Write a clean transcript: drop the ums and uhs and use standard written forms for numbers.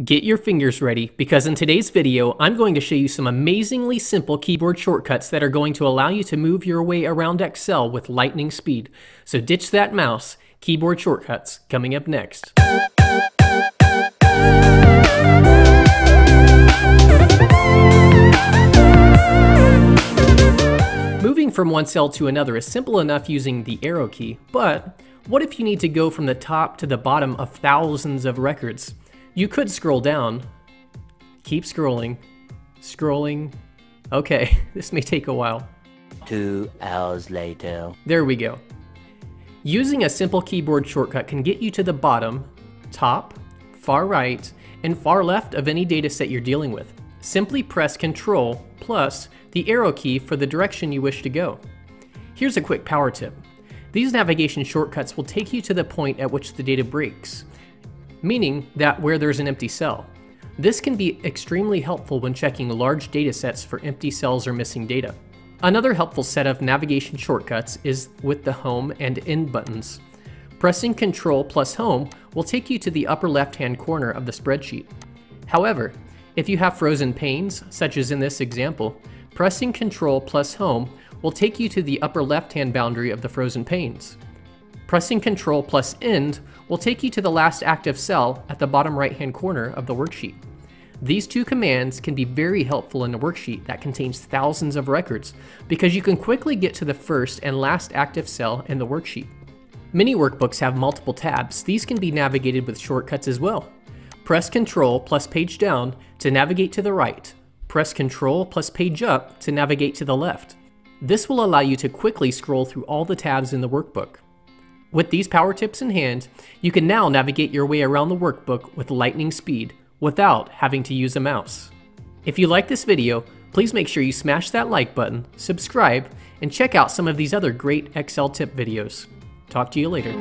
Get your fingers ready, because in today's video, I'm going to show you some amazingly simple keyboard shortcuts that are going to allow you to move your way around Excel with lightning speed. So ditch that mouse. Keyboard shortcuts coming up next. Moving from one cell to another is simple enough using the arrow key, but what if you need to go from the top to the bottom of thousands of records? You could scroll down, keep scrolling, okay, this may take a while. 2 hours later. There we go. Using a simple keyboard shortcut can get you to the bottom, top, far right, and far left of any dataset you're dealing with. Simply press Ctrl plus the arrow key for the direction you wish to go. Here's a quick power tip. These navigation shortcuts will take you to the point at which the data breaks, meaning that where there's an empty cell. This can be extremely helpful when checking large datasets for empty cells or missing data. Another helpful set of navigation shortcuts is with the Home and End buttons. Pressing Ctrl plus Home will take you to the upper left-hand corner of the spreadsheet. However, if you have frozen panes, such as in this example, pressing Ctrl plus Home will take you to the upper left-hand boundary of the frozen panes. Pressing Ctrl plus End will take you to the last active cell at the bottom right-hand corner of the worksheet. These two commands can be very helpful in a worksheet that contains thousands of records, because you can quickly get to the first and last active cell in the worksheet. Many workbooks have multiple tabs. These can be navigated with shortcuts as well. Press Ctrl plus page down to navigate to the right. Press Ctrl plus page up to navigate to the left. This will allow you to quickly scroll through all the tabs in the workbook. With these power tips in hand, you can now navigate your way around the workbook with lightning speed without having to use a mouse. If you like this video, please make sure you smash that like button, subscribe, and check out some of these other great Excel tip videos. Talk to you later.